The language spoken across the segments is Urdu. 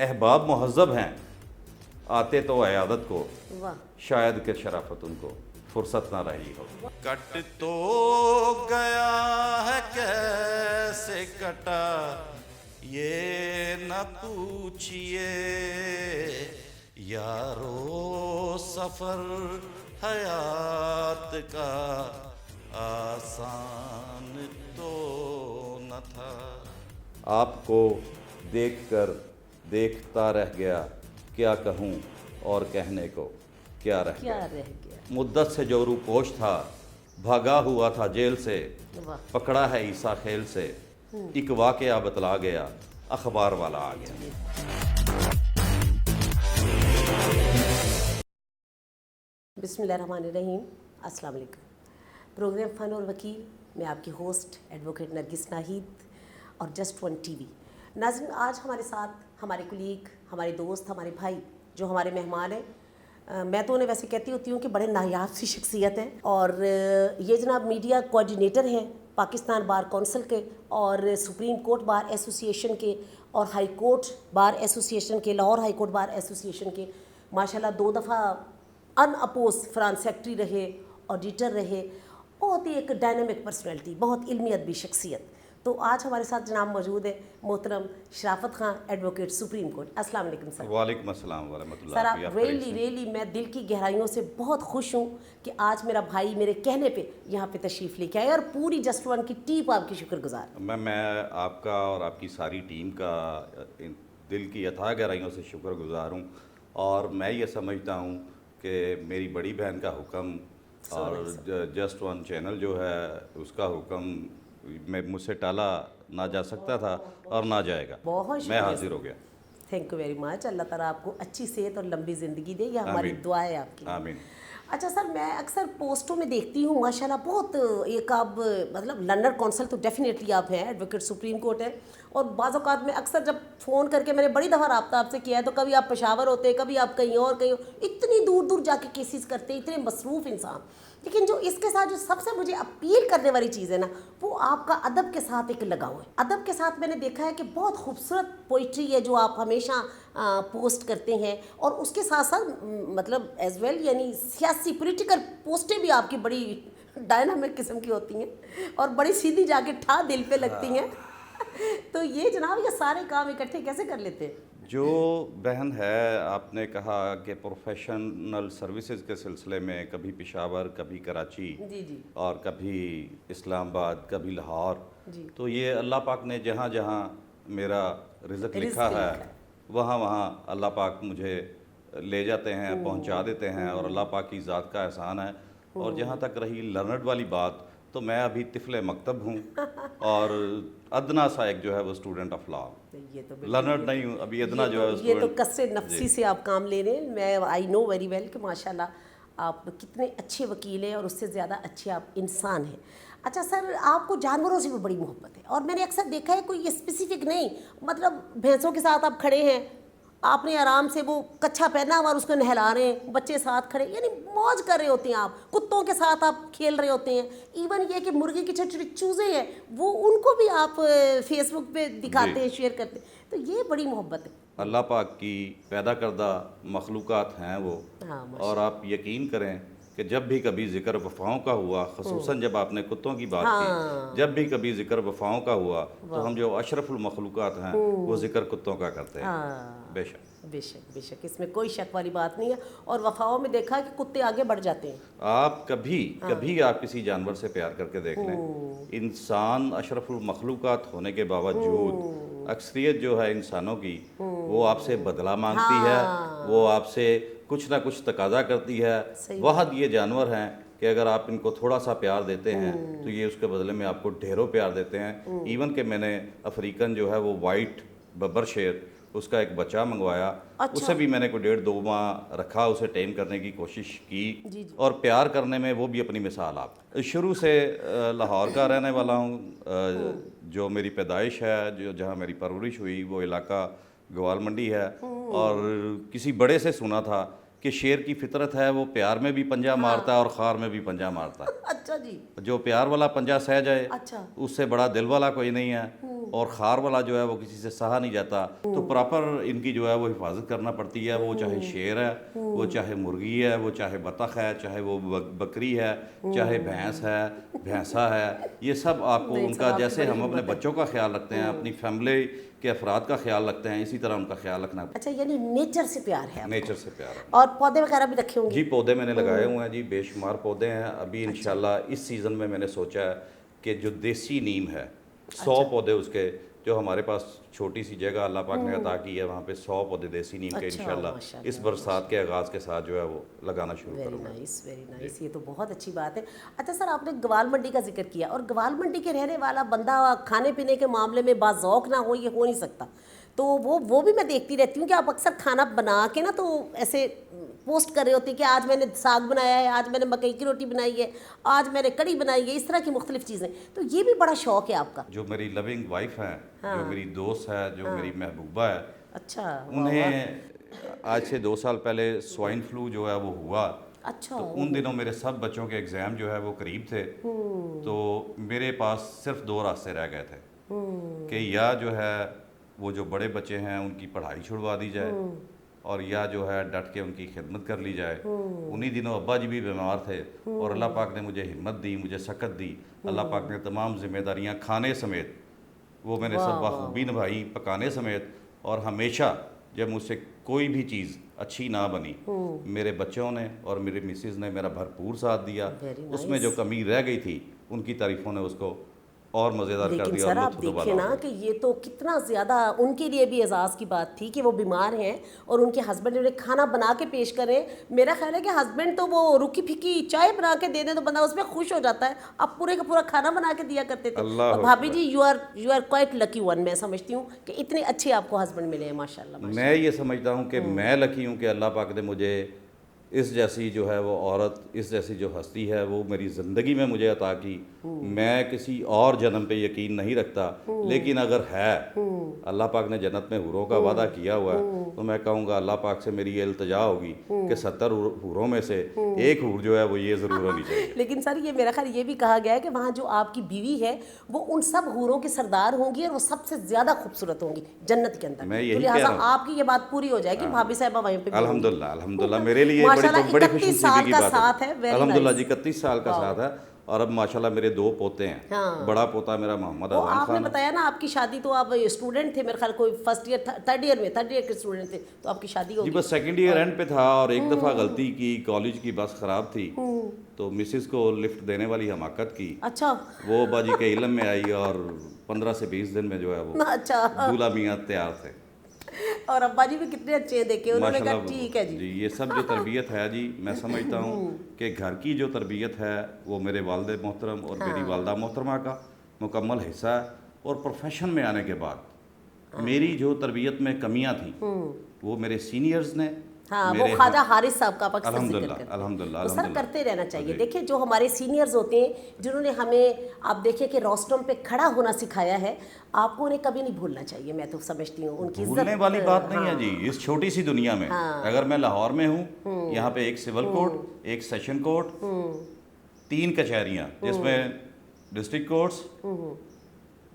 احباب مہذب ہیں، آتے تو عیادت کو، واہ، شاید کہ شرافت ان کو فرصت نہ رہی ہو۔ کٹ تو گیا ہے کیسے کٹا یہ نہ پوچھئے، یارو سفر حیات کا آسان تو نہ تھا۔ آپ کو دیکھ کر دیکھتا رہ گیا، کیا کہوں اور کہنے کو کیا رہ کیا گیا۔ رہ گیا، مدت سے جو روپوش تھا، بھاگا ہوا تھا جیل سے، واہ، پکڑا ہے عیسیٰ خیل سے، ایک واقعہ بتلا گیا، اخبار والا آ گیا۔ بسم اللہ الرحمن الرحیم، السلام علیکم۔ پروگرام فن اور وکیل میں آپ کی ہوسٹ ایڈوکیٹ نرگس ناہید اور جسٹ ون ٹی وی۔ ناظرین، آج ہمارے ساتھ ہمارے کولیگ، ہمارے دوست، ہمارے بھائی جو ہمارے مہمان ہیں، میں تو انہیں ویسے کہتی ہوتی ہوں کہ بڑے نایاب سی شخصیت ہیں، اور یہ جناب میڈیا کوآرڈینیٹر ہیں پاکستان بار کونسل کے اور سپریم کورٹ بار ایسوسی ایشن کے اور ہائی کورٹ بار ایسوسی ایشن کے، لاہور ہائی کورٹ بار ایسوسی ایشن کے ماشاءاللہ 2 دفعہ ان اپوز فرانس سیکٹری رہے، آڈیٹر رہے، بہت ہی ایک ڈائنامک پرسنالٹی، بہت علمی ادبی شخصیت۔ تو آج ہمارے ساتھ جناب موجود ہے محترم شرافت خان ایڈوکیٹ سپریم کورٹ۔ السلام علیکم سر۔ وعلیکم السلام ورحمۃ اللہ۔ سر آپ آپ ریلی میں دل کی گہرائیوں سے بہت خوش ہوں کہ آج میرا بھائی میرے کہنے پہ یہاں پہ تشریف لے کے آئے، اور پوری جسٹ ون کی ٹیم آپ کی شکر گزار۔ میں آپ کا اور آپ کی ساری ٹیم کا دل کی اتھاہ گہرائیوں سے شکر گزار ہوں، اور میں یہ سمجھتا ہوں کہ میری بڑی بہن کا حکم اور جسٹ ون چینل جو ہے اس کا حکم میں مجھ سے ٹالا نہ جا سکتا تھا اور نہ جائے گا۔ بہت میں حاضر ہو گیا۔ Thank you very much. اللہ تعالیٰ آپ کو اچھی صحت اور لمبی زندگی دے، یہ ہماری دعا ہے آپ کی۔ آمین۔ اچھا سر، میں اکثر پوسٹوں میں دیکھتی ہوں ماشاءاللہ بہت ایک آپ مطلب لنڈن کونسل تو ڈیفینیٹلی آپ ہیں، ایڈوکیٹ سپریم کورٹ ہے، اور بعض اوقات میں اکثر جب فون کر کے میں نے بڑی دفعہ رابطہ آپ سے کیا ہے تو کبھی آپ پشاور ہوتے، کبھی آپ کہیں اور اتنی دور دور جا کے کیسز کرتے، اتنے مصروف انسان، لیکن جو اس کے ساتھ جو سب سے مجھے اپیل کرنے والی چیز ہے نا، وہ آپ کا ادب کے ساتھ ایک لگاؤ ہے۔ ادب کے ساتھ میں نے دیکھا ہے کہ بہت خوبصورت پوئٹری ہے جو آپ ہمیشہ پوسٹ کرتے ہیں، اور اس کے ساتھ ساتھ مطلب ایز ویل یعنی سیاسی پولیٹیکل پوسٹیں بھی آپ کی بڑی ڈائنامک قسم کی ہوتی ہیں اور بڑی سیدھی جا کے ٹھا دل پہ لگتی ہیں۔ تو یہ جناب یہ سارے کام اکٹھے کیسے کر لیتے ہیں؟ جو بہن ہے، آپ نے کہا کہ پروفیشنل سروسز کے سلسلے میں کبھی پشاور، کبھی کراچی، جی جی اور کبھی اسلام آباد، کبھی لاہور، جی، تو یہ اللہ پاک نے جہاں جہاں میرا رزق لکھا ہے وہاں وہاں اللہ پاک مجھے لے جاتے ہیں، پہنچا دیتے ہیں، اور اللہ پاک کی ذات کا احسان ہے۔ اور جہاں تک رہی لرنڈ والی بات، تو میں ابھی طفل مکتب ہوں اور ادنا سا ایک جو ہے وہ اسٹوڈنٹ آف لا، یہ تو لرنڈ نہیں ہوں ابھی، ادنا جو ہے یہ تو کثر نفسی سے آپ کام لے رہے ہیں۔ میں آئی نو ویری ویل کہ ماشاءاللہ آپ کتنے اچھے وکیل ہیں اور اس سے زیادہ اچھے آپ انسان ہیں۔ اچھا سر، آپ کو جانوروں سے بھی بڑی محبت ہے، اور میں نے اکثر دیکھا ہے کوئی اسپیسیفک نہیں، مطلب بھینسوں کے ساتھ آپ کھڑے ہیں، آپ نے آرام سے وہ کچھا پہنا ہوا اور اس کو نہلا رہے ہیں، بچے ساتھ کھڑے، یعنی موج کر رہے ہوتے ہیں، آپ کتوں کے ساتھ آپ کھیل رہے ہوتے ہیں، ایون یہ کہ مرغی کی چھوٹی چھوٹی چوزیں ہیں وہ ان کو بھی آپ فیس بک پہ دکھاتے ہیں، شیئر کرتے ہیں، تو یہ بڑی محبت ہے۔ اللہ پاک کی پیدا کردہ مخلوقات ہیں وہ، اور آپ یقین کریں کہ جب بھی کبھی ذکر وفاؤں کا ہوا، خصوصاً جب آپ نے کتوں کی بات کی، جب بھی کبھی ذکر وفاؤں کا ہوا تو ہم جو اشرف المخلوقات ہیں وہ ذکر کتوں کا کرتے ہیں۔ بے شک بے شک بے شک، اس میں کوئی شک والی بات نہیں ہے، اور وفاؤں میں دیکھا ہے کہ کتے آگے بڑھ جاتے ہیں۔ آپ کبھی آپ کسی جانور سے پیار کر کے دیکھ لیں، انسان اشرف المخلوقات ہونے کے باوجود اکثریت جو ہے انسانوں کی وہ آپ سے بدلہ مانگتی ہے، وہ آپ سے کچھ نہ کچھ تقاضا کرتی ہے۔ واحد یہ جانور ہیں کہ اگر آپ ان کو تھوڑا سا پیار دیتے ہیں تو یہ اس کے بدلے میں آپ کو ڈھیروں پیار دیتے ہیں۔ ایون کہ میں نے افریقن جو ہے وہ وائٹ ببر شیر، اس کا ایک بچہ منگوایا، اسے بھی میں نے کوئی 1.5-2 ماہ رکھا، اسے ٹیم کرنے کی کوشش کی، اور پیار کرنے میں وہ بھی اپنی مثال۔ آپ شروع سے لاہور کا رہنے والا ہوں، جو میری پیدائش ہے، جہاں میری پرورش ہوئی وہ علاقہ گوال منڈی ہے، اور کسی بڑے سے سنا تھا کہ شیر کی فطرت ہے وہ پیار میں بھی پنجہ مارتا ہے اور خار میں بھی پنجہ مارتا ہے۔ اچھا جی، جو پیار والا پنجہ سہ جائے اچھا، اس سے بڑا دل والا کوئی نہیں ہے۔ اور خار والا جو ہے وہ کسی سے سہا نہیں جاتا، تو پراپر ان کی جو ہے وہ حفاظت کرنا پڑتی ہے، وہ چاہے شیر ہے، وہ چاہے مرغی ہے، وہ چاہے بطخ ہے، چاہے وہ بکری ہے، چاہے بھینس ہے، بھینسا ہے، یہ سب آپ کو ان کا جیسے ہم اپنے بچوں کا خیال رکھتے ہیں، اپنی فیملی کے افراد کا خیال رکھتے ہیں، اسی طرح ان کا خیال رکھنا ہے۔ اچھا، یعنی نیچر سے پیار ہے آپ کو؟ نیچر سے پیار ہے اور پودے وغیرہ بھی رکھے ہوں گے؟ جی، پودے میں نے لگائے ہوئے ہیں جی، بے شمار پودے ہیں۔ ابھی انشاءاللہ اس سیزن میں نے سوچا ہے کہ جو دیسی نیم ہے 100 پودے اس کے، جو ہمارے پاس چھوٹی سی جگہ اللہ پاک نے عطا کی ہے، وہاں پہ 100 پودے دیسی نیم کے انشاءاللہ اس برسات کے آغاز کے ساتھ جو ہے وہ لگانا شروع ویری کروں گا۔ نائس، ویری نائس، یہ تو بہت اچھی بات ہے۔ اچھا سر، آپ نے گوال منڈی کا ذکر کیا، اور گوال منڈی کے رہنے والا بندہ کھانے پینے کے معاملے میں باذوق نہ ہو، یہ ہو نہیں سکتا۔ تو وہ بھی میں دیکھتی رہتی ہوں کہ آپ اکثر کھانا بنا کے نا تو ایسے پوسٹ کر رہے ہوتے ہیں کہ آج میں نے ساگ بنایا ہے، آج میں نے مکئی کی روٹی بنائی ہے، آج میں نے کڑی بنائی ہے، اس طرح کی مختلف چیزیں، تو یہ بھی بڑا شوق ہے آپ کا؟ جو میری لونگ وائف ہے، جو میری دوست ہے، جو میری محبوبہ ہے، اچھا، انہیں آج سے 2 سال پہلے سوائن فلو جو ہے وہ ہوا۔ اچھا، تو ان دنوں میرے سب بچوں کے ایگزام جو ہے وہ قریب تھے، تو میرے پاس صرف 2 راستے رہ گئے تھے کہ یا جو ہے وہ جو بڑے بچے ہیں ان کی پڑھائی چھڑوا دی جائے، اور یا جو ہے ڈٹ کے ان کی خدمت کر لی جائے۔ انہی دنوں ابا جی بھی بیمار تھے، اور اللہ پاک نے مجھے ہمت دی، مجھے سکت دی، اللہ پاک نے تمام ذمہ داریاں کھانے سمیت وہ میں نے سب بخوبی نبھائی، پکانے سمیت۔ اور ہمیشہ جب مجھ سے کوئی بھی چیز اچھی نہ بنی، میرے بچوں نے اور میرے مسز نے میرا بھرپور ساتھ دیا۔ اس میں جو کمی رہ گئی تھی ان کی تعریفوں نے اس کو اور مزیدار کر لیکن دیا۔ سر اور آپ لطف دیکھیں دوبالا نا ہو کہ یہ تو کتنا زیادہ ان کے لیے بھی اعزاز کی بات تھی کہ وہ بیمار ہیں اور ان کے ہسبینڈ انہیں کھانا بنا کے پیش کریں۔ میرا خیال ہے کہ ہسبینڈ تو وہ رکی پھکی چائے بنا کے دے دیں تو بندہ اس میں خوش ہو جاتا ہے، آپ پورے کا پورا کھانا بنا کے دیا کرتے تھے۔ اللہ اور اکبر۔ بھابھی ji you are quite lucky one, میں سمجھتی ہوں کہ اتنے اچھے آپ کو ہسبینڈ ملے ہیں، ماشاء اللہ۔ میں یہ سمجھتا ہوں کہ میں لکی ہوں کہ اللہ پاک نے مجھے اس جیسی جو ہے وہ عورت، اس جیسی جو ہستی ہے وہ میری زندگی میں مجھے عطا کی۔ میں کسی اور جنم پہ یقین نہیں رکھتا، لیکن اگر ہے، اللہ پاک نے جنت میں حوروں کا وعدہ کیا ہوا ہے، تو میں کہوں گا اللہ پاک سے میری یہ التجا ہوگی کہ 70 حوروں میں سے ایک حور جو ہے وہ یہ ضرور ہونی چاہیے۔ لیکن سر یہ میرا خیال یہ بھی کہا گیا ہے کہ وہاں جو آپ کی بیوی ہے وہ ان سب حوروں کی سردار ہوں گی اور وہ سب سے زیادہ خوبصورت ہوں گی جنت کے اندر، میں تو یہی کہہ لہٰذا رہا ہوں۔ آپ کی یہ بات پوری ہو جائے گی، بھابھی صاحبہ وہیں پہ بھی ہوں گی۔ الحمدللہ، الحمدللہ، میرے لیے ماشاءاللہ بڑی 31 خوش نصیبی سال کی کا بات ساتھ ہے، very الحمدللہ nice۔ جی، 31 سال کا ساتھ ہے، اور اب ماشاءاللہ میرے 2 پوتے ہیں۔ بڑا پوتا میرا محمد وہ اذان آپ نے خان ہے۔ بتایا نا آپ کی شادی تو آپ اسٹوڈنٹ تھے، میرے خیال کوئی فرسٹ ایئر تھرڈ ایئر کے اسٹوڈنٹ تھے، تو آپ کی شادی جی ہوگی۔ بس سیکنڈ ایئر اینڈ پہ تھا، اور ایک دفعہ غلطی کی، کالج کی بس خراب تھی تو مسز کو لفٹ دینے والی حماقت کی، اچھا، وہ ابا جی کے علم میں آئی، اور 15 سے 20 دن میں جو ہے وہ اچھا، دولہا میاں تیار تھے۔ اور ابا جی بھی کتنے اچھے ہیں دیکھے، انہوں نے کہا ماشاءاللہ ٹھیک ہے جی۔ جی، یہ سب جو تربیت ہے جی، میں سمجھتا ہوں کہ گھر کی جو تربیت ہے وہ میرے والد محترم اور میری والدہ محترمہ کا مکمل حصہ ہے۔ اور پروفیشن میں آنے کے بعد میری جو تربیت میں کمیاں تھیں وہ میرے سینئرز نے، ہاں، وہ خواجہ حارث صاحب کا آپ اکثر ذکر الحمدللہ کرتے ہیں۔ الحمدللہ وہ سر الحمدللہ کرتے رہنا چاہیے۔ دیکھیں جو ہمارے سینئرز ہوتے ہیں جنہوں نے ہمیں، آپ دیکھیں کہ روسٹم پہ کھڑا ہونا سکھایا ہے، آپ کو انہیں کبھی نہیں بھولنا چاہیے، میں تو سمجھتی ہوں ان کی عزت۔ بھولنے والی بات نہیں ہے جی، اس چھوٹی سی دنیا میں اگر میں لاہور میں ہوں، یہاں پہ ایک سول کورٹ، ایک سیشن کورٹ، 3 کچہریاں جس میں ڈسٹرکٹ کورٹس،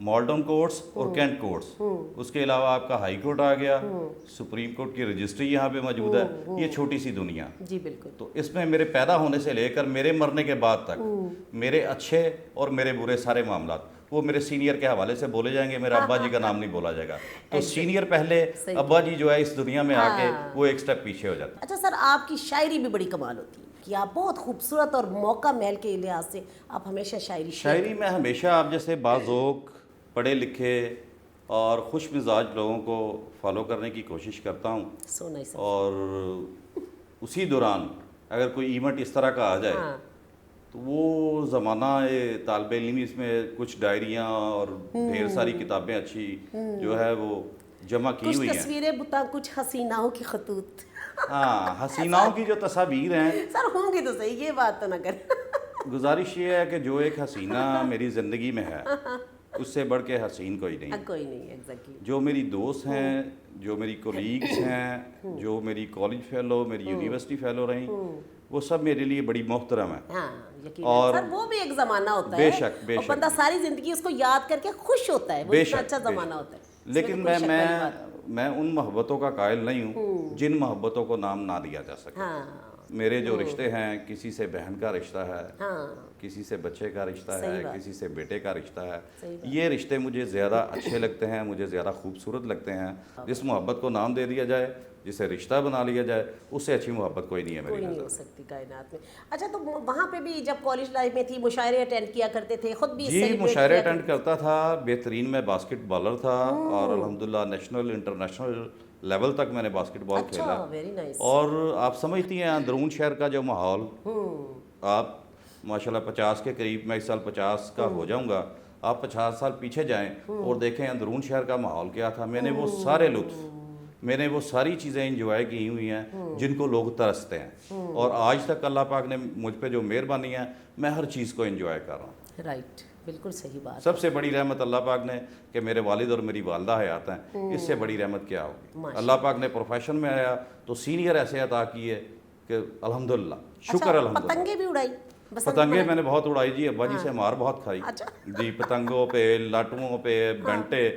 مالٹن کورٹس اور کینٹ کورٹس، اس کے علاوہ آپ کا ہائی کورٹ آ گیا، سپریم کورٹ کی رجسٹری یہاں پہ موجود ہے، یہ چھوٹی سی دنیا۔ جی بالکل۔ تو اس میں میرے پیدا ہونے سے لے کر میرے مرنے کے بعد تک میرے اچھے اور میرے برے سارے معاملات وہ میرے سینئر کے حوالے سے بولے جائیں گے، میرا ابا جی کا نام نہیں بولا جائے گا۔ تو سینئر پہلے، ابا جی جو ہے اس دنیا میں آ کے وہ ایک سٹیپ پیچھے ہو جاتا ہے۔ اچھا سر، آپ کی شاعری بھی بڑی کمال ہوتی ہے کہ آپ بہت خوبصورت اور موقع محل کے لحاظ سے آپ ہمیشہ شاعری میں ہمیشہ آپ جیسے باذوق، پڑھے لکھے اور خوش مزاج لوگوں کو فالو کرنے کی کوشش کرتا ہوں، سو نائس۔ اور اسی دوران اگر کوئی ایونٹ اس طرح کا آ جائے تو وہ زمانہ طالب علمی، اس میں کچھ ڈائریاں اور ڈھیر ساری کتابیں اچھی جو ہے وہ جمع کی کچھ ہوئی ہیں۔ تصویریں بتا، کچھ حسیناؤں کی خطوط۔ ہاں، حسیناؤں کی جو تصاویر ہیں، سر ہوں گی تو صحیح، یہ بات تو نہ کریں۔ گزارش یہ ہے کہ جو ایک حسینہ میری زندگی میں ہے اس سے بڑھ کے حسین کوئی نہیں. کوئی نہیں ایگزیکٹلی. جو میری دوست ہیں, جو میری کولیگس ہیں, جو میری کالج فیلو, میری یونیورسٹی فیلو رہیں, وہ سب میرے لیے بڑی محترم ہیں. ہاں یقیناً سر, وہ بھی ایک زمانہ ہوتا ہے, بے شک, بے اور شک, بندہ ساری زندگی اس کو یاد کر کے خوش ہوتا ہے, وہ اتنا اچھا زمانہ ہوتا ہے. لیکن میں ان محبتوں کا قائل نہیں ہوں جن محبتوں کو نام نہ دیا جا سکے. میرے جو رشتے ہیں, کسی سے بہن کا رشتہ ہے, کسی سے بچے کا رشتہ ہے, کسی سے بیٹے کا رشتہ ہے. یہ رشتے مجھے زیادہ اچھے لگتے ہیں, مجھے زیادہ خوبصورت لگتے ہیں. جس محبت کو نام دے دیا جائے, جسے رشتہ بنا لیا جائے, اس سے اچھی محبت کوئی نہیں ہے میری نظر. کوئی نہیں ہو سکتی کائنات میں. اچھا تو وہاں پہ بھی جب کالج لائف میں تھی مشاعرے اٹینڈ کیا کرتے تھے, خود بھی جی مشاعرے اٹینڈ کرتا تھا. بہترین میں باسکٹ بالر تھا, اور الحمدللہ نیشنل انٹرنیشنل لیول تک میں نے باسکٹ بال کھیلا. Very nice. اور آپ سمجھتی ہیں اندرون شہر کا جو ماحول, آپ ماشاءاللہ 50 کے قریب, میں اس سال 50 کا ہو جاؤں گا, آپ 50 سال پیچھے جائیں اور دیکھیں اندرون شہر کا ماحول کیا تھا. میں نے وہ سارے لطف, میں نے وہ ساری چیزیں انجوائے کی ہوئی ہیں جن کو لوگ ترستے ہیں, اور آج تک اللہ پاک نے مجھ پہ جو مہربانی ہے, میں ہر چیز کو انجوائے کر رہا ہوں. رائٹ, بالکل صحیح بات. سب سے بڑی رحمت اللہ پاک نے کہ میرے والد اور میری والدہ حیات ہیں, اس سے بڑی رحمت کیا ہوگی. اللہ پاک نے پروفیشن میں آیا تو سینئر ایسے عطا کیے کہ الحمدللہ, شکر الحمدللہ. پتنگیں بھی اڑائی؟ پتنگیں میں نے بہت اڑائی جی, ابا جی سے مار بہت کھائی جی, پتنگوں پہ, لاٹوؤں پہ, بنٹے,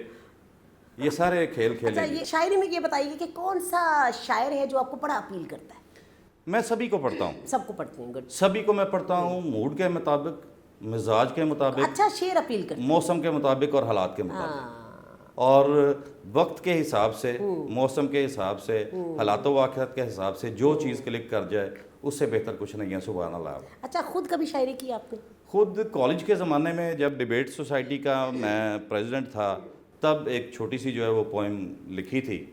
یہ سارے کھیل کھیلے. اچھا یہ شاعری میں یہ بتائیے کہ کون سا شاعر ہے جو آپ کو بڑا اپیل کرتا ہے؟ میں سبھی کو پڑھتا ہوں. سب کو پڑھتی ہوں. گڈ. سبھی کو میں پڑھتا ہوں, موڈ کے مطابق, مزاج کے مطابق, اچھا شعر اپیل کرتا, موسم کے مطابق اور حالات کے مطابق, اور وقت کے حساب سے, موسم کے حساب سے, حالات و واقعات کے حساب سے جو چیز کلک کر جائے, اس سے بہتر کچھ نہیں ہے. سبحان اللہ. اچھا خود کبھی شاعری کی آپ نے؟ خود کالج کے زمانے میں جب ڈیبیٹ سوسائٹی کا میں پریزیڈنٹ تھا, تب ایک چھوٹی سی جو ہے وہ پوئم لکھی تھی,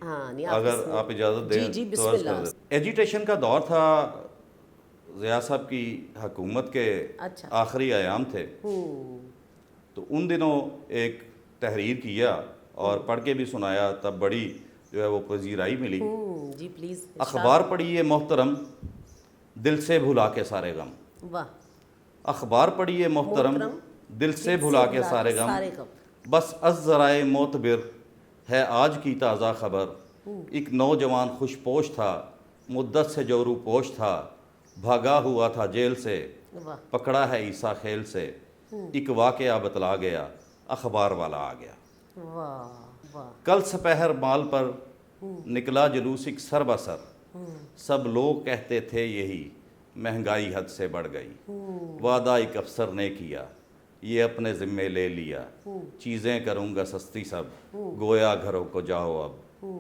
اگر آپ اجازت دیں تو عرض کر دیں. ایجیٹیشن کا دور تھا, ضیاء صاحب کی حکومت کے آخری ایام تھے, تو ان دنوں ایک تحریر کیا اور پڑھ کے بھی سنایا, تب بڑی جو ہے وہ پذیرائی ملی. جی پلیز. اخبار پڑھیے محترم, دل سے بھلا کے سارے غم. واہ. اخبار پڑھیے محترم, دل سے بھلا کے سارے غم, بس از ذرائع معتبر ہے آج کی تازہ خبر. ایک نوجوان خوش پوش تھا, مدت سے جو رو پوش تھا, بھاگا ہوا تھا جیل سے, پکڑا ہے عیسیٰ خیل سے. ایک واقعہ بتلا گیا, اخبار والا آ گیا. کل سپہر مال پر نکلا جلوس ایک سر بسر, سب لوگ کہتے تھے یہی, مہنگائی حد سے بڑھ گئی. وعدہ ایک افسر نے کیا, یہ اپنے ذمے لے لیا, چیزیں کروں گا سستی سب, گویا گھروں کو جاؤ اب.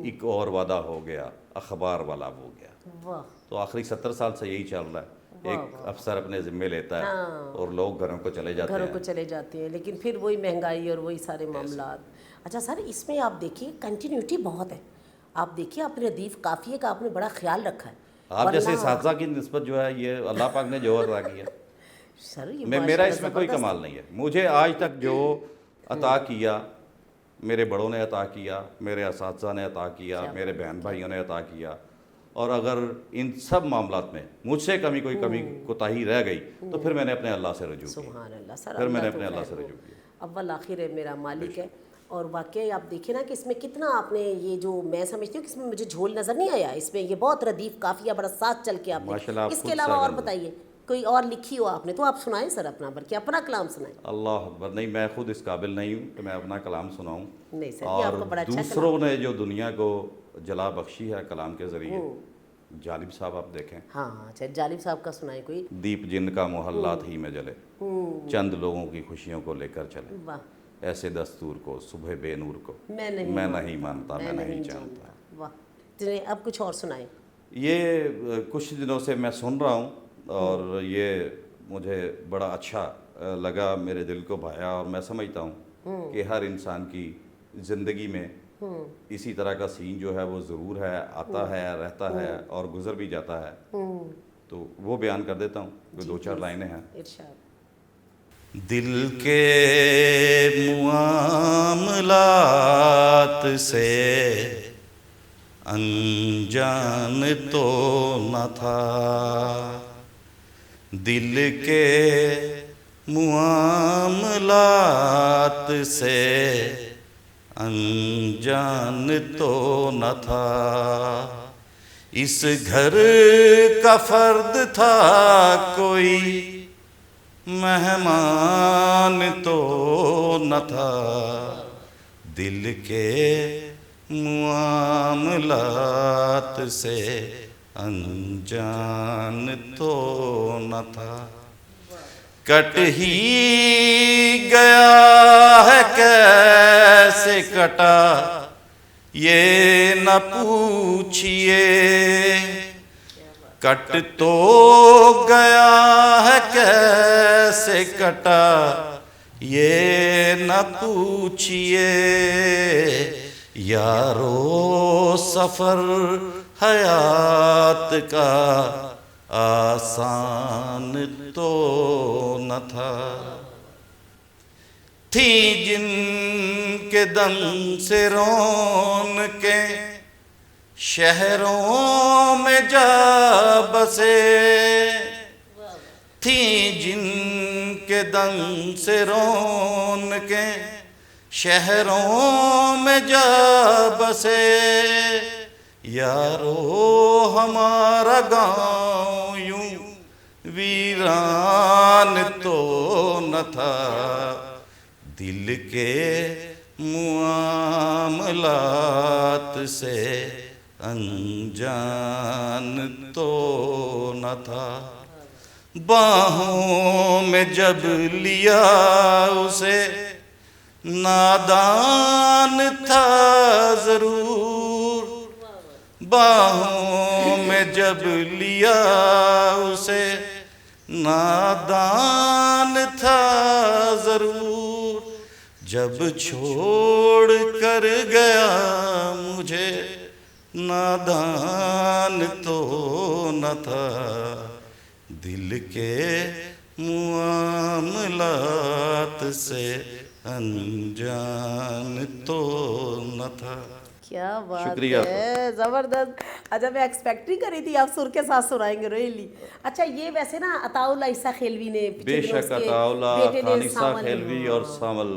ایک اور وعدہ ہو گیا, اخبار والا ہو گیا. تو آخری 70 سال سے یہی چل رہا ہے, ایک افسر اپنے ذمے لیتا ہے اور لوگ گھروں کو چلے جاتے ہیں. لیکن پھر وہی مہنگائی اور وہی سارے معاملات. اچھا سر, اس میں آپ دیکھیے کنٹینیوٹی بہت ہے. آپ دیکھیے اپنے ردیف قافیے کا آپ نے بڑا خیال رکھا ہے. آپ جیسے اساتذہ کی نسبت جو ہے یہ اللہ پاک نے جو عطا کیا, سر میرا اس میں کوئی کمال نہیں ہے. مجھے آج تک جو عطا کیا, میرے بڑوں نے عطا کیا, میرے اساتذہ نے عطا کیا, میرے بہن بھائیوں نے عطا کیا, اور اگر ان سب معاملات میں مجھ سے کوئی کمی کوتاہی رہ گئی تو پھر میں نے اپنے اللہ سے رجوع کیا. سبحان اللہ سر, پھر میں نے اپنے اللہ سے رجوع کیا. اول آخر میرا مالک ہے. اور واقعی آپ دیکھیں نا کہ اس میں کتنا آپ نے یہ جو میں سمجھتی ہوں کہ اس میں مجھے جھول نظر نہیں آیا, اس میں یہ بہت ردیف قافیہ بڑا ساتھ چل کے آپ نے. اس کے علاوہ اور بتائیے کوئی اور لکھی ہو آپ نے تو آپ سنائیں سر اپنا, بلکہ اپنا کلام سنائیں. اللہ اکبر. نہیں, میں خود اس قابل نہیں ہوں کہ میں اپنا کلام سناؤں. نہیں سر, یہ آپ کا بڑا اچھا دوسروں نے جو دنیا کو جلا بخشی ہے کلام کے ذریعے, جالب صاحب آپ دیکھیں. ہاں اچھا, جالب صاحب کا سنائیں کوئی. دیپ جن کا محلات ہی میں جلے, چند لوگوں کی خوشیوں کو لے کر چلے. ایسے دستور کو صبح بے نور کو میں نہیں مانتا, میں نہیں جانتا. واہ. اب کچھ اور سنائیں. یہ کچھ دنوں سے میں سن رہا ہوں اور یہ مجھے بڑا اچھا لگا, میرے دل کو بھایا, اور میں سمجھتا ہوں کہ ہر انسان کی زندگی میں اسی طرح کا سین جو ہے وہ ضرور ہے, آتا ہے, رہتا ہے اور گزر بھی جاتا ہے. تو وہ بیان کر دیتا ہوں, دو چار لائنیں ہیں. دل کے معاملات سے انجان تو نہ تھا, دل کے معاملات سے انجان تو نہ تھا، اس گھر کا فرد تھا کوئی مہمان تو نہ تھا، دل کے معاملات سے انجان تو نہ تھا، کٹ ہی گیا ہے کیسے کٹا یہ نہ پوچھئے، کٹ تو گیا ہے کیسے کٹا یہ نہ پوچھئے، یارو سفر حیات کا آسان تو نہ تھا، تھی جن کے دم سے رونقیں شہروں میں جا بسے، تھی جن کے دم سے رونقیں شہروں میں جا بسے، یارو ہمارا گاؤں یوں ویران تو نہ تھا، دل کے معاملات سے انجان تو نہ تھا، باہوں میں جب لیا اسے نادان تھا ضرور، باہوں میں جب لیا اسے نادان تھا ضرور، جب چھوڑ کر گیا مجھے نادان تو نہ تھا، دل کے معاملات سے انجان تو نہ تھا۔ کیا بات شکریہ ہے، زبردست۔ اچھا میں ایکسپیکٹ نہیں کر رہی تھی آپ سر کے ساتھ سنائیں گے ریلی۔ اچھا یہ ویسے نا عطاء اللہ عیسیٰ خیلوی نے بے شک عطاء اللہ خان عیسیٰ خیلوی اور سامل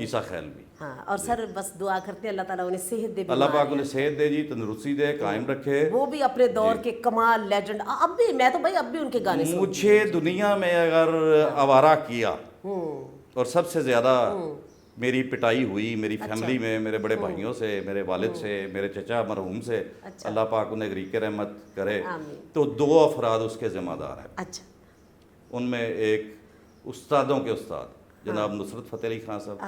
عیسیٰ خیلوی، ہاں، اور سر بس دعا کرتے ہیں اللہ تعالیٰ انہیں صحت دے، اللہ پاک انہیں صحت دے جی، تندرستی دے، قائم رکھے۔ وہ بھی اپنے دور کے کمال لیجنڈ، اب بھی میں تو بھائی اب بھی ان کے گانے سنتی مجھے دنیا میں اگر آوارہ کیا اور سب سے زیادہ میری پٹائی ہوئی میری فیملی میں، میرے بڑے بھائیوں سے، میرے والد سے، میرے چچا مرحوم سے، اللہ پاک انہیں غریق رحمت کرے، تو دو افراد اس کے ذمہ دار ہیں۔ اچھا، ان میں ایک استادوں کے استاد جناب نصرت فتح علی خان صاحب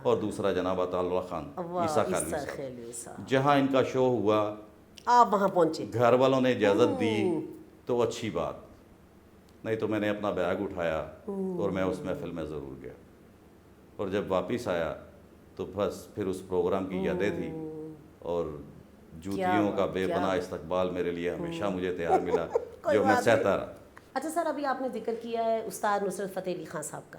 اور دوسرا جناب عطاء اللہ خان عیسیٰ خیلوی صاحب۔ جہاں ان کا شو ہوا آپ وہاں پہنچے، گھر والوں نے اجازت دی تو اچھی بات، نہیں تو میں نے اپنا بیگ اٹھایا اور میں اس محفل میں ضرور گیا، اور جب واپس آیا تو بس پھر اس پروگرام کی یادیں تھی، اور جوتیوں کا بے پناہ استقبال میرے لیے ہمیشہ مجھے تیار ملا جو میں سہتا رہا۔ اچھا سر، ابھی آپ نے ذکر کیا ہے استاد نصرت فتح علی خان صاحب کا،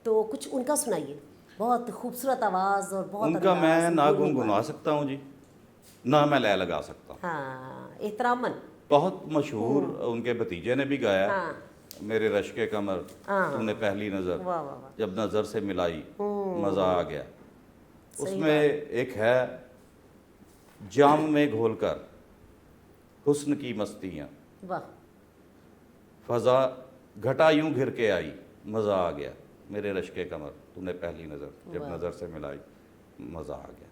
تو کچھ ان کا سنائیے، بہت خوبصورت آواز اور بہت ان کا میں نہ گنگنا سکتا ہوں جی، نہ میں لے لگا سکتا ہوں، ہاں احتراماً، بہت مشہور ان کے بھتیجے نے بھی گایا، میرے رشک قمر تو نے پہلی نظر جب نظر سے ملائی مزہ آ گیا، اس میں ایک ہے جام میں گھول کر حسن کی مستیاں، فضا گھٹا یوں گھر کے آئی مزہ آ گیا، میرے رشک قمر تو نے پہلی نظر جب نظر سے ملائی مزہ آ گیا،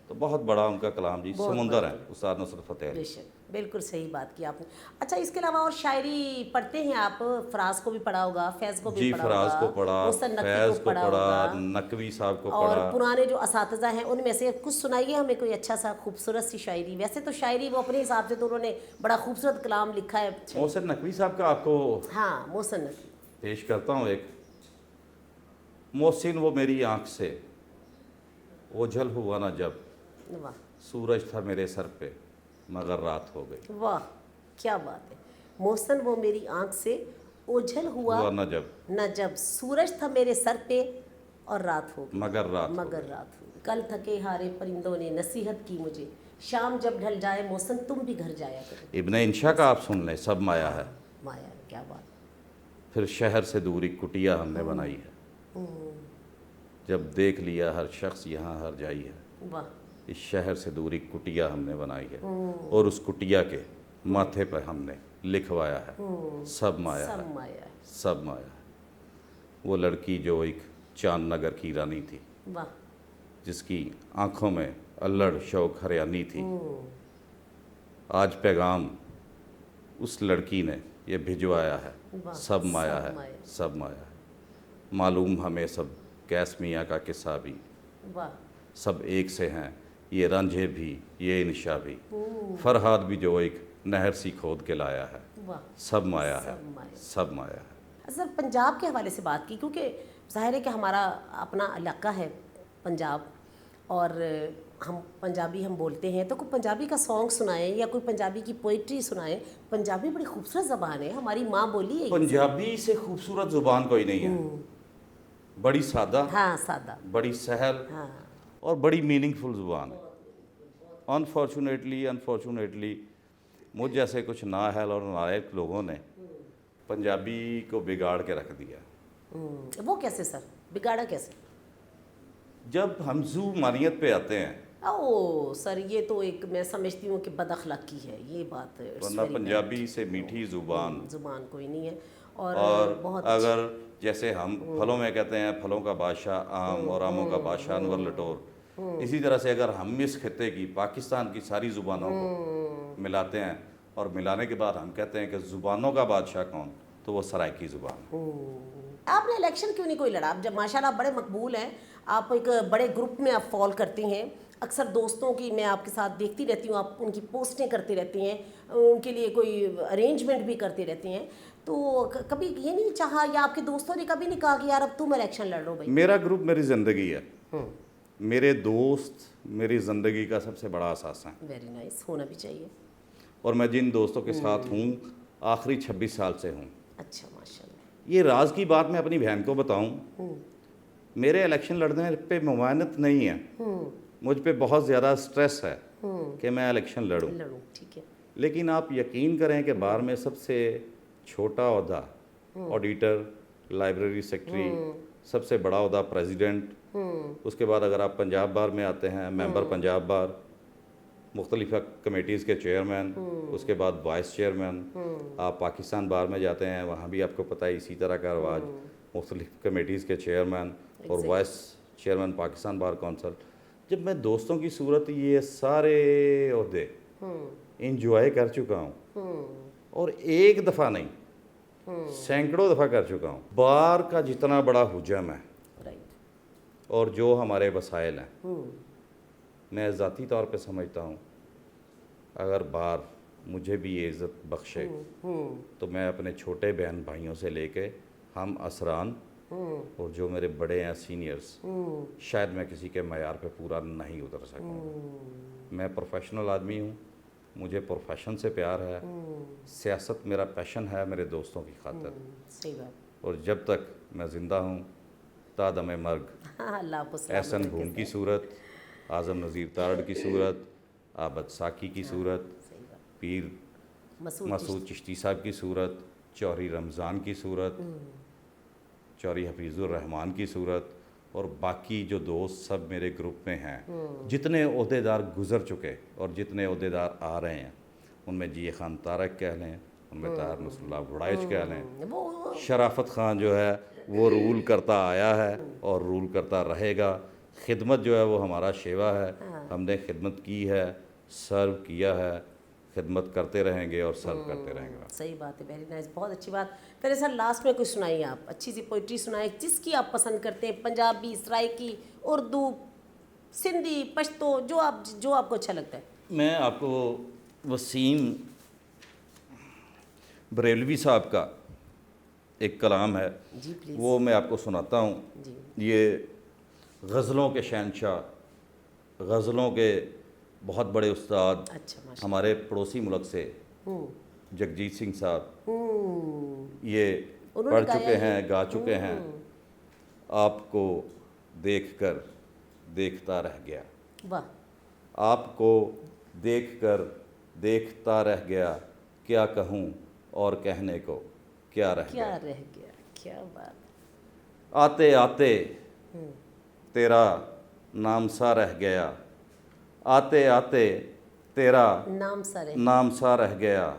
تو بہت بڑا ان کا کلام جی، سمندر ہے استاد نصرت فتح علی۔ بالکل صحیح بات کی آپ نے۔ اچھا اس کے علاوہ اور شاعری پڑھتے ہیں آپ؟ فراز کو بھی پڑھا ہوگا، فیض کو بھی پڑھا ہوگا، فراز کو پڑھا، محسن نقوی فیض کو پڑھا پڑھا، ہوگا، نقوی صاحب کو اور پڑھا، پرانے جو اساتذہ ہیں ان میں سے کچھ سنائیے ہمیں کوئی اچھا سا خوبصورت سی شاعری۔ ویسے تو شاعری وہ اپنے حساب سے تو انہوں نے بڑا خوبصورت کلام لکھا ہے۔ محسن نقوی صاحب کا آپ کو ہاں محسن نقوی پیش کرتا ہوں ایک، محسن وہ میری آنکھ سے اوجھل ہوا نہ جب، واہ سورج تھا میرے سر پہ مگر رات ہو گئی، واہ کیا بات ہے۔ محسن وہ میری آنکھ سے اوجھل ہوا نہ جب سورج تھا میرے سر پہ اور رات ہو گئی مگر رات ہو گئی، کل تھکے ہارے پرندوں نے نصیحت کی مجھے، شام جب ڈھل جائے محسن تم بھی گھر جایا کرو۔ ابن انشا کا آپ سن لیں، سب مایا ہے، مایا کیا بات، پھر شہر سے دور ایک کٹیا ہم نے بنائی ہے، جب دیکھ لیا ہر شخص یہاں ہر جائی ہے، واہ، اس شہر سے دور ایک کٹیا ہم نے بنائی ہے، اور اس کٹیا کے ماتھے پہ ہم نے لکھوایا ہے سب مایا سب ہے، مایا ہے، سب مایا ہے۔ وہ لڑکی جو ایک چاند نگر کی رانی تھی، واہ، جس کی آنکھوں میں الڑ شوق ہریانی تھی، آج پیغام اس لڑکی نے یہ بھجوایا ہے، واہ، سب مایا سب ہے، مایا۔ سب مایا ہے۔ معلوم ہمیں سب کیس میاں کا قصہ بھی، واہ، سب ایک سے ہیں یہ رانجھے بھی یہ انشا بھی، فرہاد بھی جو ایک نہر سی کھود کے لایا ہے، واہ، سب مایا ہے، سب مایا۔ سب مایا ہے۔ سر پنجاب کے حوالے سے بات کی، کیونکہ ظاہر ہے کہ ہمارا اپنا علاقہ ہے پنجاب، اور ہم پنجابی ہم بولتے ہیں، تو کوئی پنجابی کا سانگ سنائیں یا کوئی پنجابی کی پوئٹری سنائیں۔ پنجابی بڑی خوبصورت زبان ہے، ہماری ماں بولی ہے یہ۔ پنجابی سے خوبصورت زبان کوئی نہیں ہے، بڑی سادہ، ہاں، سادہ، بڑی سہل ہاں، اور بڑی میننگ فل زبان ہے۔ انفارچونیٹلی مجھ جیسے کچھ نااہل اور نالائق لوگوں نے پنجابی کو بگاڑ کے رکھ دیا۔ وہ کیسے سر؟ بگاڑا کیسے؟ جب ہم زبانیت پہ آتے ہیں، او سر، یہ تو ایک میں سمجھتی ہوں کہ بد اخلاقی ہے یہ بات۔ ورنہ پنجابی سے میٹھی زبان، زبان کوئی نہیں ہے، اور اور بہت اگر جیسے ہم پھلوں میں کہتے ہیں پھلوں کا بادشاہ آم اور آموں کا بادشاہ انور لٹور، اسی طرح سے اگر ہم اس خطے کی پاکستان کی ساری زبانوں کو ملاتے ہیں اور ملانے کے بعد ہم کہتے ہیں کہ زبانوں کا بادشاہ کون، تو وہ سرائکی زبان ہے۔ آپ نے الیکشن کیوں نہیں کوئی لڑا؟ آپ جب ماشاءاللہ بڑے مقبول ہیں، آپ ایک بڑے گروپ میں آپ فال کرتے ہیں، اکثر دوستوں کی میں آپ کے ساتھ دیکھتی رہتی ہوں، آپ ان کی پوسٹیں کرتے رہتے ہیں، ان کے لیے کوئی ارینجمنٹ بھی کرتے رہتے ہیں، تو کبھی یہ نہیں چاہا، یا آپ کے دوستوں نے کبھی نہیں کہا کہ یار اب تم الیکشن لڑ لو بھائی؟ میرا گروپ میری زندگی ہے، میرے دوست میری زندگی کا سب سے بڑا اثاثہ ہیں، ویری نائس، ہونا بھی چاہیے۔ اور میں جن دوستوں کے ساتھ ہوں آخری 26 سال سے ہوں۔ اچھا، ماشاء اللہ۔ یہ راز کی بات میں اپنی بہن کو بتاؤں، میرے الیکشن لڑنے پہ ممانعت نہیں ہے، مجھ پہ بہت زیادہ سٹریس ہے کہ میں الیکشن لڑوں، ٹھیک ہے۔ لیکن آپ یقین کریں کہ بار میں سب سے چھوٹا عہدہ آڈیٹر، لائبریری سیکٹری، سب سے بڑا عہدہ پریزیڈنٹ، اس کے بعد اگر آپ پنجاب بار میں آتے ہیں ممبر پنجاب بار، مختلف کمیٹیز کے چیئرمین، اس کے بعد وائس چیئرمین، آپ پاکستان بار میں جاتے ہیں وہاں بھی آپ کو پتہ ہے اسی طرح کا رواج، مختلف کمیٹیز کے چیئرمین اور vice chairman Pakistan bar council. جب میں دوستوں کی صورت یہ سارے عہدے انجوائے کر چکا ہوں، اور ایک دفعہ نہیں سینکڑوں دفعہ کر چکا ہوں، بار کا جتنا بڑا حجم ہے رائٹ، اور جو ہمارے وسائل ہیں، میں ذاتی طور پہ سمجھتا ہوں اگر بار مجھے بھی یہ عزت بخشے تو میں اپنے چھوٹے بہن بھائیوں سے لے کے ہم اسران اور جو میرے بڑے ہیں سینئرز، شاید میں کسی کے معیار پہ پورا نہیں اتر سکوں گا۔ میں پروفیشنل آدمی ہوں، مجھے پروفیشن سے پیار ہے، سیاست میرا پیشن ہے میرے دوستوں کی خاطر، صحیح بات، اور جب تک میں زندہ ہوں تا دم مرگ اللہ آپ کو احسن بھون کی صورت، اعظم نذیر تارڑ کی صورت، عابد ساکی کی صورت، پیر مسعود چشتی صاحب کی صورت، چوہری رمضان کی صورت، چوہری حفیظ الرحمان کی صورت، اور باقی جو دوست سب میرے گروپ میں ہیں، جتنے عہدیدار گزر چکے اور جتنے عہدیدار آ رہے ہیں، ان میں جی خان طارق کہہ لیں، ان میں طاہر نصر اللہ بڑائچ کہہ لیں، شرافت خان جو ہے وہ رول کرتا آیا ہے اور رول کرتا رہے گا، خدمت جو ہے وہ ہمارا شیوا ہے، ہم نے خدمت کی ہے، سرو کیا ہے، خدمت کرتے رہیں گے اور سرو کرتے رہیں گے۔ صحیح بات ہے، ویری نائس، بہت اچھی بات۔ پھر سر لاسٹ میں کچھ سنائیے، آپ اچھی سی پوئٹری سنائیں جس کی آپ پسند کرتے ہیں، پنجابی، سرائکی، اردو، سندھی، پشتو، جو آپ کو اچھا لگتا ہے۔ میں آپ کو وسیم بریلوی صاحب کا ایک کلام ہے، جی پلیز۔ وہ میں آپ کو سناتا ہوں۔ جی، یہ غزلوں کے شہنشاہ، غزلوں کے بہت بڑے استاد، اچھا، ماشاء ہمارے پڑوسی ملک سے جگجیت سنگھ صاحب، یہ پڑھ چکے ہیں، گا چکے ہیں۔ آپ کو دیکھ کر دیکھتا رہ گیا، واہ، آپ کو دیکھ کر دیکھتا رہ گیا، کیا کہوں اور کہنے کو کیا رہ کیا گیا، رہ گیا، کیا بات. آتے آتے تیرا نام سا رہ گیا، آتے آتے تیرا نام سا رہ نام سا رہ گیا،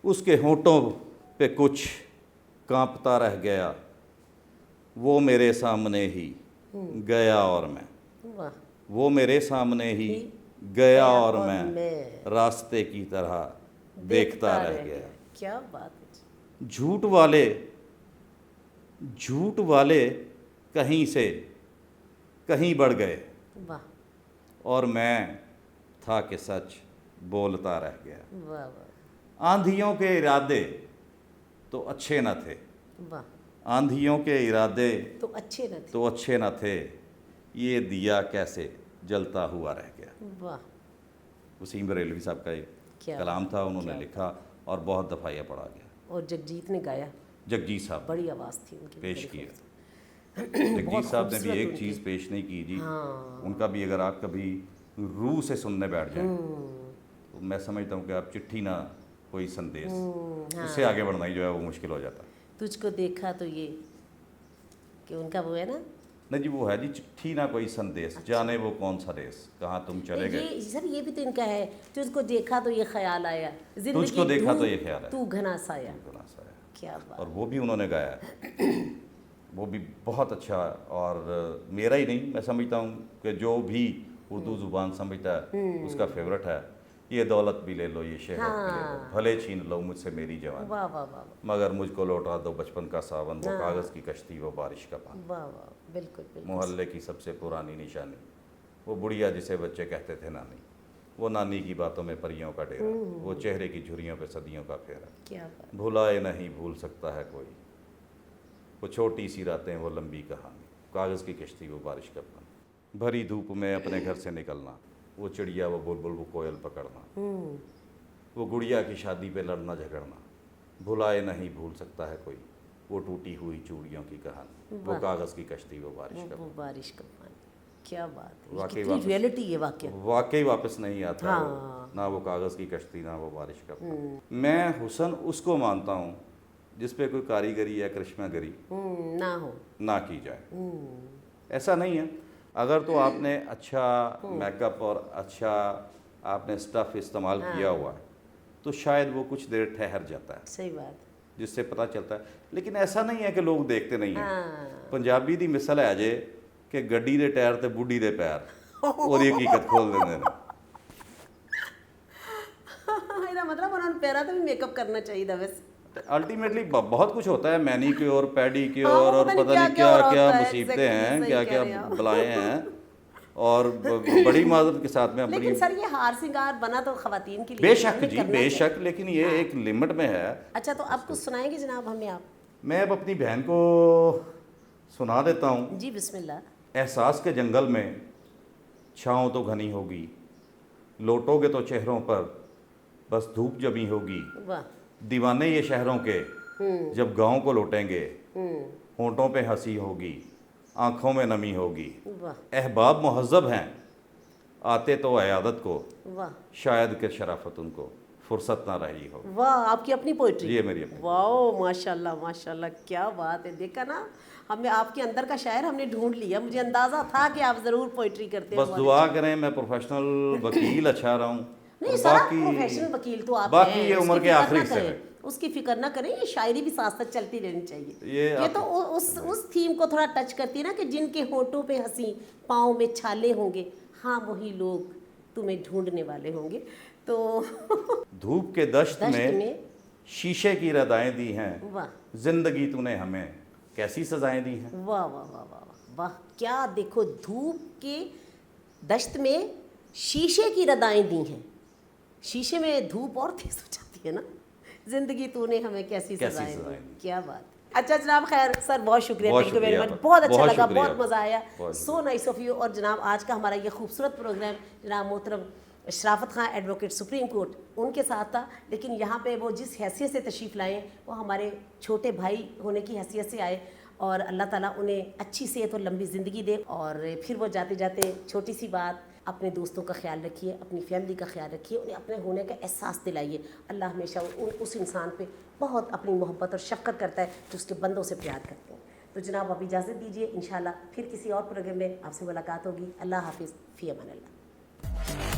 اس کے ہونٹوں پہ کچھ کانپتا رہ گیا، وہ میرے سامنے ہی گیا اور میں، واہ. وہ میرے سامنے ہی گیا اور میں راستے کی طرح دیکھتا رہ گیا. کیا بات ہے. جھوٹ والے کہیں سے کہیں بڑھ گئے، واہ اور میں تھا کہ سچ بولتا رہ گیا. واہ واہ آندھیوں کے ارادے تو اچھے نہ تھے، واہ. آندھیوں کے ارادے تو اچھے نہ تھے. تو اچھے نہ تھے، یہ دیا کیسے جلتا ہوا رہ گیا. واہ. وسیم بریلوی صاحب کا ایک کیا کلام تھا، انہوں نے کیا لکھا اور بہت دفعہ یہ پڑھا گیا. اور جگجیت نے گایا، جگجیت صاحب بڑی آواز تھی ان کی. پیش بڑی کیا. خوبصورت. جگجیت صاحب نے بھی خوبصورت ایک ان کی. چیز پیش نہیں کی جی، ہاں. ان کا بھی اگر آپ کبھی روح سے سننے بیٹھ جائیں تو میں سمجھتا ہوں کہ آپ چٹھی نہ کوئی سندیش، اس سے آگے بڑھنا ہی جو ہے وہ مشکل ہو جاتا ہے. تجھ کو دیکھا تو یہ کہ ان کا وہ ہے نا. نہیں جی، وہ ہے جی چٹھی نہ کوئی سندیش، جانے وہ کون سا دیس، کہاں تم چلے گئے. یہ سر یہ بھی تو ان کا ہے، تجھ کو دیکھا تو یہ خیال آیا، تجھ کو دیکھا تو یہ خیال ہے، تو گھنا سایا. گنا سا ہے. کیا بات. اور وہ بھی انہوں نے گایا ہے، وہ بھی بہت اچھا. اور میرا ہی نہیں، میں سمجھتا ہوں کہ جو بھی اردو زبان سمجھتا ہے اس کا فیورٹ ہے. یہ دولت بھی لے لو، یہ شہرت بھی لے لو، بھلے چھین لو مجھ سے میری جوانی، واہ واہ واہ مگر مجھ کو لوٹا دو بچپن کا ساون، وہ کاغذ کی کشتی وہ بارش کا پانی، واہ واہ. بالکل بالکل. محلے کی سب سے پرانی نشانی، وہ بڑھیا جسے بچے کہتے تھے نانی، وہ نانی کی باتوں میں پریوں کا ڈیرا، وہ چہرے کی جھریوں پہ صدیوں کا پھیرا، کیا بات. بھلائے نہیں بھول سکتا ہے کوئی، وہ چھوٹی سی راتیں وہ لمبی کہانی، کاغذ کی کشتی وہ بارش کا پانی، بھری دھوپ میں اپنے گھر سے نکلنا، وہ چڑیا وہ بلبل وہ کوئل پکڑنا، وہ گڑیا کی شادی پہ لڑنا جھگڑنا، بھلائے نہیں بھول سکتا ہے کوئی، وہ ٹوٹی ہوئی چوڑیوں کی کہانی، وہ کاغذ کی کشتی وہ بارش کا وہ بارش کا پانی. کیا بات ہے. واقعی کتنی ریئلٹی ہے واقعہ. واقعی واپس نہیں آتا ہے وہ، نہ وہ کاغذ کی کشتی نہ وہ بارش کا پانی. میں حسن اس کو مانتا ہوں جس پہ کوئی کاریگری یا کرشمہ گری نہ ہو. نہ کی جائے. ایسا نہیں ہے، اگر تو آپ نے اچھا میک اپ اور اچھا آپ نے اسٹف استعمال کیا ہوا ہے تو شاید وہ کچھ دیر ٹھہر جاتا ہے، صحیح بات. جس سے پتہ چلتا ہے. لیکن ایسا نہیں ہے کہ لوگ دیکھتے نہیں ہیں. پنجابی دی مثل ہے جے کہ گڈی دے ٹائر تے بڈھی دے پیر، اور یہ حقیقت کھول دیندے نے. میرا مطلب انہوں نے پیرا تو بھی میک اپ کرنا چاہیے تھا ویسے. الٹیمیٹلی بہت کچھ ہوتا ہے، مینی کیور پیڈی کیور اور پتہ نہیں کیا کیا مصیبتیں ہیں، کیا کیا بلائیں ہیں. اور بڑی معذرت کے ساتھ میں لیکن سر یہ ہار سنگار بنا تو خواتین کے لیے بے شک جی بے شک، لیکن یہ ایک لمٹ میں ہے. اچھا تو آپ کچھ سنائیں گے جناب ہمیں آپ؟ میں اب اپنی بہن کو سنا دیتا ہوں. جی بسم اللہ. احساس کے جنگل میں چھاؤں تو گھنی ہوگی، لوٹو گے تو چہروں پر بس دھوپ جمی ہوگی. واہ. دیوانے یہ شہروں کے جب گاؤں کو لوٹیں گے، ہونٹوں پہ ہنسی ہوگی، آنکھوں میں نمی ہوگی. واہ احباب مہذب ہیں، آتے تو عیادت کو، واہ شاید کہ شرافت ان کو فرصت نہ رہی ہو. واہ. آپ کی اپنی پوئٹری؟ یہ میری اپنی. واہ ماشاء اللہ ماشاء اللہ، کیا بات ہے. دیکھا نا ہمیں آپ کے اندر کا شاعر ہم نے ڈھونڈ لیا. مجھے اندازہ تھا کہ آپ ضرور پوئٹری کرتے ہیں. بس دعا کریں میں پروفیشنل وکیل اچھا رہا ہوں. نہیں سر آپ پروفیشنل وکیل تو آپ باقی ہیں، یہ عمر کے آخری حصے میں اس کی فکر نہ کریں. یہ شاعری بھی ساتھ ساتھ چلتی رہنی چاہیے. یہ تو اس تھیم کو تھوڑا ٹچ کرتی ہے نا کہ جن کے ہونٹوں پہ ہنسی، پاؤں میں چھالے ہوں گے، ہاں وہی لوگ تمہیں ڈھونڈنے والے ہوں گے. تو دھوپ کے دشت میں شیشے کی ردائیں دی ہیں، واہ زندگی تو نے ہمیں کیسی سزائیں دی ہیں. واہ واہ واہ واہ واہ. کیا دیکھو، دھوپ کے دشت میں شیشے کی ردائیں دی ہیں. شیشے میں دھوپ اور تیز ہو جاتی ہے نا. زندگی تو نے ہمیں کیسی سزائیں دی. کیا بات. اچھا جناب خیر سر بہت شکریہ. تھینک یو ویری مچ. بہت اچھا لگا، بہت مزہ آیا. So nice of you. اور جناب آج کا ہمارا یہ خوبصورت پروگرام جناب محترم شرافت خان ایڈوکیٹ سپریم کورٹ ان کے ساتھ تھا. لیکن یہاں پہ وہ جس حیثیت سے تشریف لائے وہ ہمارے چھوٹے بھائی ہونے کی حیثیت سے آئے، اور اللہ تعالیٰ انہیں اچھی صحت اور لمبی زندگی دے. اور پھر وہ جاتے جاتے چھوٹی سی بات اپنے دوستوں کا خیال رکھیے، اپنی فیملی کا خیال رکھیے، انہیں اپنے ہونے کا احساس دلائیے. اللہ ہمیشہ اس انسان پہ بہت اپنی محبت اور شفقت کرتا ہے جو اس کے بندوں سے پیار کرتے ہیں. تو جناب اب اجازت دیجیے، انشاءاللہ پھر کسی اور پروگرام میں آپ سے ملاقات ہوگی. اللہ حافظ، فی امان اللہ.